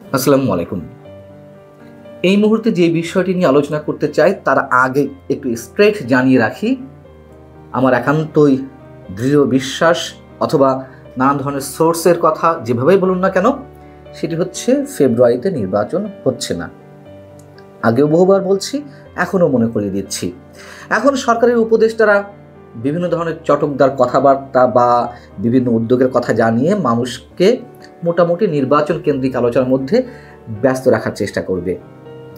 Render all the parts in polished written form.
আসসালামু আলাইকুম। এই মুহূর্তে যে বিষয়টি নিয়ে আলোচনা করতে চাই তার আগে একটু স্ট্রেট জানিয়ে রাখি, আমার একান্তই দৃঢ় বিশ্বাস অথবা নানান ধরনের সোর্সের কথা যেভাবেই বলুন না কেন, সেটি হচ্ছে ফেব্রুয়ারিতে নির্বাচন হচ্ছে না। আগেও বহুবার বলছি, এখনও মনে করিয়ে দিচ্ছি। এখন সরকারের উপদেষ্টারা বিভিন্ন ধরনের চটকদার কথাবার্তা বা বিভিন্ন উদ্যোগের কথা জানিয়ে মানুষকে মোটামুটি নির্বাচন কেন্দ্রিক আলোচনার মধ্যে ব্যস্ত রাখার চেষ্টা করবে,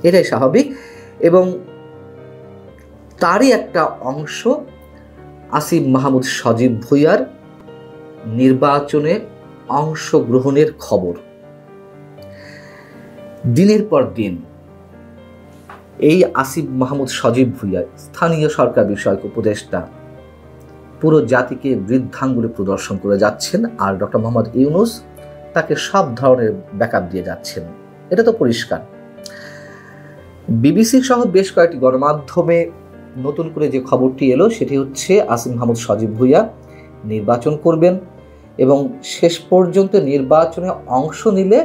এটাই স্বাভাবিক। এবং তারই একটা অংশ আসিফ মাহমুদ সজীব ভুঁইয়ার নির্বাচনে অংশগ্রহণের খবর। দিনের পর দিন এই আসিফ মাহমুদ সজীব ভুঁইয়া স্থানীয় সরকার বিষয়ক উপদেষ্টা পুরো জাতিকে বৃদ্ধাঙ্গুলে প্রদর্শন করে যাচ্ছেন, আর ডক্টর মোহাম্মদ ইউনূস তাকে সব ধরনের ব্যাকআপ দিয়ে যাচ্ছেন। এটা তো পরিষ্কার। বিবিসি সহ বেশ কয়েকটি গণমাধ্যমে নতুন করে যে খবরটি এলো সেটি হচ্ছে আসিফ মাহমুদ সজীব ভুঁইয়া নির্বাচন করবেন এবং শেষ পর্যন্ত নির্বাচনে অংশ নিলে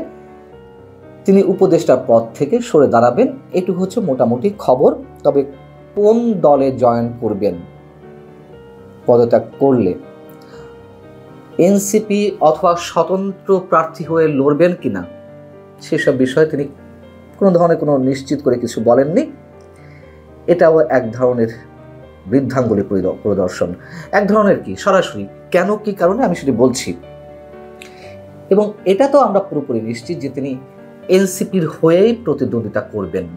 তিনি উপদেষ্টার পদ থেকে সরে দাঁড়াবেন। এটুকু হচ্ছে মোটামুটি খবর। তবে কোন দলে জয়েন করবেন পদত্যাগ করলে, এনসিপি অথবা স্বতন্ত্র প্রার্থী হয়ে লড়বেন কিনা, সেসব বিষয়ে তিনি কোনো ধরনের কোনো নিশ্চিত করে কিছু বলেননি। এটাও এক ধরনের বৃদ্ধাঙ্গুলি প্রদর্শন, এক ধরনের কি সরাসরি কেন কি কারণে আমি সেটি বলছি। এবং এটা তো আমরা পুরোপুরি নিশ্চিত যে তিনি এনসিপির হয়েই প্রতিদ্বন্দ্বিতা করবেন।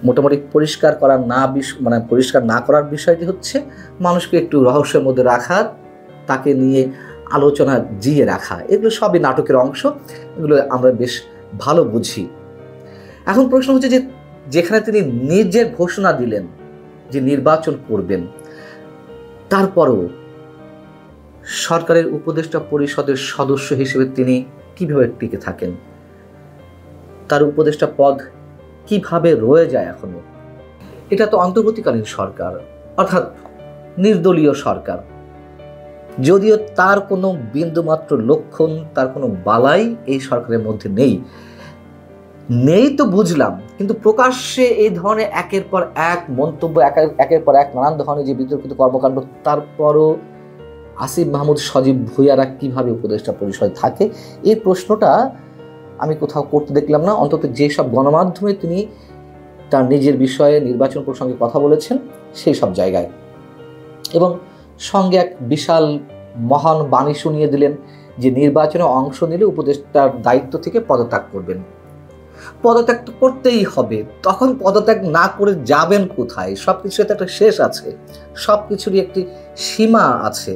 মোটামুটি পরিষ্কার না করার বিষয়টি হচ্ছে মানুষকে একটু রহস্যের মধ্যে রাখা, তাকে নিয়ে আলোচনা জিয়ে রাখা। এগুলো সবই নাটকের অংশ, এগুলো আমরা বেশ ভালো বুঝি। এখন প্রশ্ন হচ্ছে যে যেখানে তিনি নিজে ঘোষণা দিলেন যে নির্বাচন করবেন, তারপরও সরকারের উপদেষ্টা পরিষদের সদস্য হিসেবে তিনি কিভাবে টিকে থাকেন, তার উপদেষ্টা পদ কিভাবে রয়ে যায় এখনো। এটা তো অন্তর্বর্তীকালীন সরকার, অর্থাৎ নির্দলীয় সরকার। যদিও তার কোনো বিন্দুমাত্র লক্ষণ, তার কোনো বালাই এই সরকারের মধ্যে নেই তো বুঝলাম, কিন্তু প্রকাশ্যে এই ধরনের একের পর এক মন্তব্য, একের পর এক নানান ধরনের যে বিতর্কিত কর্মকাণ্ড, তারপরও আসিফ মাহমুদ সজীব ভুঁইয়ারা কিভাবে উপদেষ্টা পরিষদ থাকে, এই প্রশ্নটা আমি কোথাও করতে দেখলাম না, অন্তত যেসব গণমাধ্যমে তিনি তার নিজের বিষয়ে নির্বাচন প্রসঙ্গে কথা বলেছেন সেই সব জায়গায়। এবং সঙ্গে এক বিশাল মহান বাণী শুনিয়ে দিলেন যে নির্বাচনে অংশ নিলে উপদেষ্টার দায়িত্ব থেকে পদত্যাগ করবেন। পদত্যাগ তো করতেই হবে, তখন পদত্যাগ না করে যাবেন কোথায়? সবকিছুর তো একটা শেষ আছে, সবকিছুরই একটি সীমা আছে।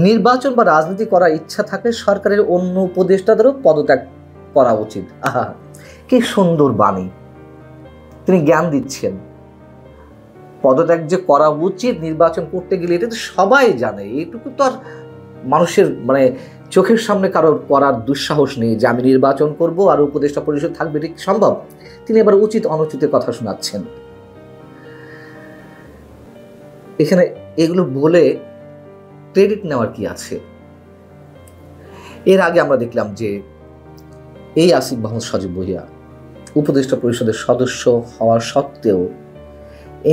নির্বাচন বা রাজনীতি করার ইচ্ছা থাকলে সরকারের অন্য উপদেষ্টাদেরও পদত্যাগ করা উচিত। আহা, কি সুন্দর বাণী তিনি জ্ঞান দিচ্ছেন। পদত্যাগ যে করা উচিত নির্বাচন করতে গেলে, এটা তো সবাই জানে। এইটুকু তো আর মানুষের চোখের সামনে কারোর করার দুঃসাহস নেই যে আমি নির্বাচন করব আর উপদেষ্টা পরিষদ থাকবে, এটা সম্ভব? তিনি এবার উচিত অনুচিতের কথা শোনাচ্ছেন। এখানে এগুলো বলে ক্রেডিট নেওয়ার কি আছে? এর আগে আমরা দেখলাম যে এই আসিফ মাহমুদ সজীব ভুঁইয়া উপদেষ্টা পরিষদের সদস্য হওয়া সত্ত্বেও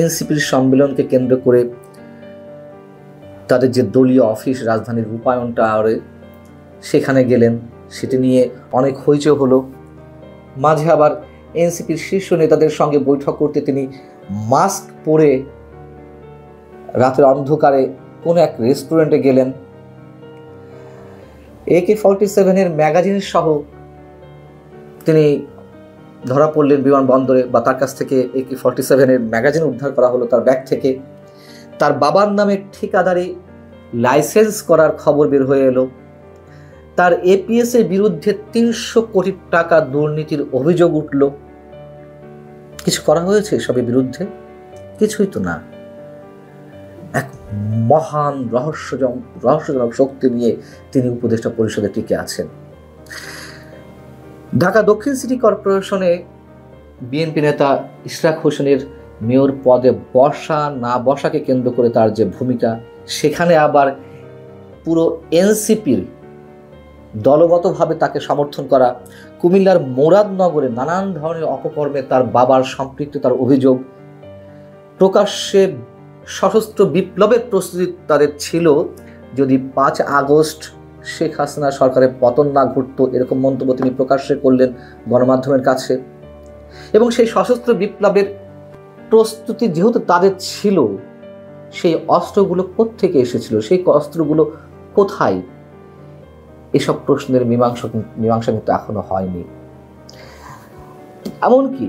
এনসিপির সম্মেলনকে কেন্দ্র করে তাদের যে দলীয় অফিস রাজধানীর রূপায়ণ টাওয়ারে, সেখানে গেলেন, সেটি নিয়ে অনেক হইচই হলো। মাঝে আবার এনসিপির শীর্ষ নেতাদের সঙ্গে বৈঠক করতে তিনি মাস্ক পরে রাতের অন্ধকারে কোন এক রেস্টুরেন্টে গেলেন। AK-47 ম্যাগাজিন সহ তিনি ধরা পড়লেন বিমানবন্দরে, বা তার কাছ থেকে AK-47 ম্যাগাজিন উদ্ধার করা হলো তার ব্যাগ থেকে। তার বাবার নামে ঠিকাদারি লাইসেন্স করার খবর বের হয়ে এলো। তার APS এর বিরুদ্ধে 300 কোটি টাকা দুর্নীতির অভিযোগ উঠল। কিছু করা হয়েছে এসবের বিরুদ্ধে? কিছুই তো না। এক মহান রহস্যজনক শক্তি নিয়ে তিনি উপদেষ্টা পরিষদে টিকে আছেন। ঢাকা দক্ষিণ সিটি কর্পোরেশনে বিএনপি নেতা ইশরাক হোসেনের মেয়র পদে বসা না বসাকে কেন্দ্র করে তার যে ভূমিকা, সেখানে আবার পুরো এনসিপির দলগতভাবে তাকে সমর্থন করা, কুমিল্লার মুরাদনগরে নানান ধরনের অপকর্মে তার বাবার সম্পৃক্ততার অভিযোগ, প্রকাশ্যে সশস্ত্র বিপ্লবের প্রস্তুতি তাদের ছিল যদি 5 আগস্ট শেখ হাসিনা সরকারের পতন না ঘটতো, এরকম মন্তব্য তিনি প্রকাশ্যে করলেন গণমাধ্যমের কাছে। এবং সেই সশস্ত্র বিপ্লবের প্রস্তুতি যেহেতু তাদের ছিল, সেই অস্ত্রগুলো কোত্থেকে এসেছিল, সেই অস্ত্রগুলো কোথায়, এসব প্রশ্নের মীমাংসা কিন্তু এখনো হয়নি। এমনকি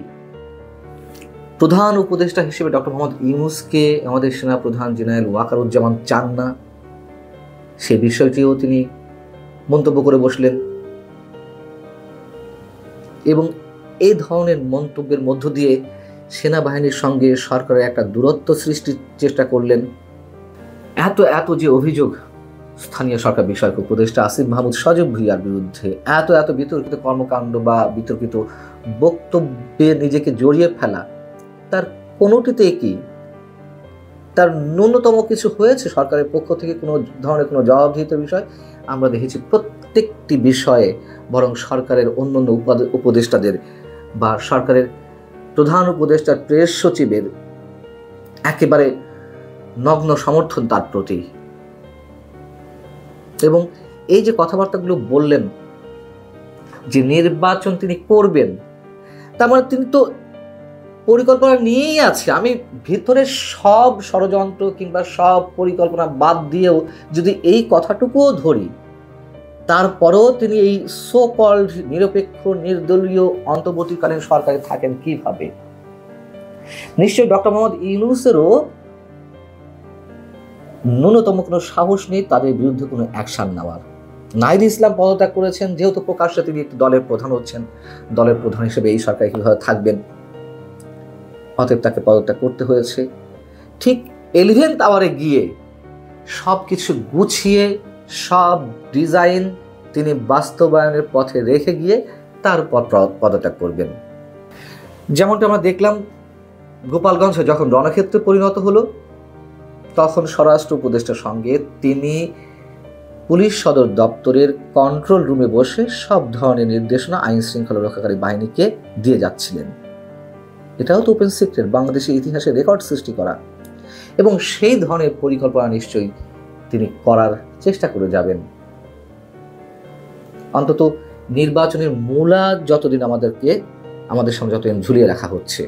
প্রধান উপদেষ্টা হিসেবে ডক্টর মোহাম্মদ ইউনূসকে আমাদের সেনা প্রধান জেনারেল ওয়াকারুজ্জামান চান না, সে বিষয়টিও তিনি মন্তব্য করে বসলেন। এবং এই ধরনের মন্তব্যের মধ্য দিয়ে সেনাবাহিনীর সঙ্গে সরকারের একটা দূরত্ব সৃষ্টির চেষ্টা করলেন। এত যে অভিযোগ স্থানীয় সরকার বিষয়ক উপদেষ্টা আসিফ মাহমুদ সজীব ভুঁইয়ার বিরুদ্ধে, এত বিতর্কিত কর্মকাণ্ড বা বিতর্কিত বক্তব্যে নিজেকে জড়িয়ে ফেলা, তার কোনোটিতে কি তার ন্যূনতম কিছু হয়েছে সরকারের পক্ষ থেকে কোনো ধরনের কোনো জবাবদিহিতার বিষয় আমরা দেখেছি? প্রত্যেকটি বিষয়ে বরং সরকারের অন্যান্য উপদেষ্টাদের বা সরকারের প্রধান উপদেষ্টার প্রেস সচিবের একেবারে নগ্ন সমর্থন তার প্রতি। এবং এই যে কথাবার্তাগুলো বললেন যে নির্বাচন তিনি করবেন, তার মানে তিনি তো পরিকল্পনা নিয়েই আছে। আমি ভিতরে সব ষড়যন্ত্র কিংবা সব পরিকল্পনা বাদ দিয়েও যদি এই কথাটুকুও ধরি, তারপরেও তিনি এই সো কল্ড নিরপেক্ষ নির্দলীয় অন্তর্বর্তীকালীন সরকারে থাকেন কিভাবে? নিশ্চয়ই ডক্টর মোহাম্মদ ইউনূসেরও ন্যূনতম কোনো সাহস নেই তাদের বিরুদ্ধে কোনো অ্যাকশন নেওয়ার। নাহিদ ইসলাম পদত্যাগ করেছেন, যেহেতু প্রকাশ্যে তিনি একটি দলের প্রধান হচ্ছেন, দলের প্রধান হিসেবে এই সরকারে কীভাবে থাকবেন, অতএব তাকে পদত্যাগ করতে হয়েছে। ঠিক 11th আওয়ারে গিয়ে সব কিছু গুছিয়ে সব ডিজাইন তিনি বাস্তবায়নের পথে রেখে গিয়ে তারপর পদত্যাগ করবেন। যেমনটা আমরা দেখলাম গোপালগঞ্জে যখন রণক্ষেত্রে পরিণত হলো, তখন স্বরাষ্ট্র উপদেষ্টার সঙ্গে তিনি পুলিশ সদর দপ্তরের কন্ট্রোল রুমে বসে সব ধরনের নির্দেশনা আইন শৃঙ্খলা রক্ষাকারী বাহিনীকে দিয়ে যাচ্ছিলেন। এটাও তো ওপেন সিক্রেট, বাংলাদেশের ইতিহাসে রেকর্ড সৃষ্টি করা। এবং সেই ধরনের পরিকল্পনা নিশ্চয়ই তিনি করার চেষ্টা করে যাবেন। অন্তত নির্বাচনের মূলা যতদিন আমাদের সামনে যতদিন ঝুলিয়ে রাখা হচ্ছে,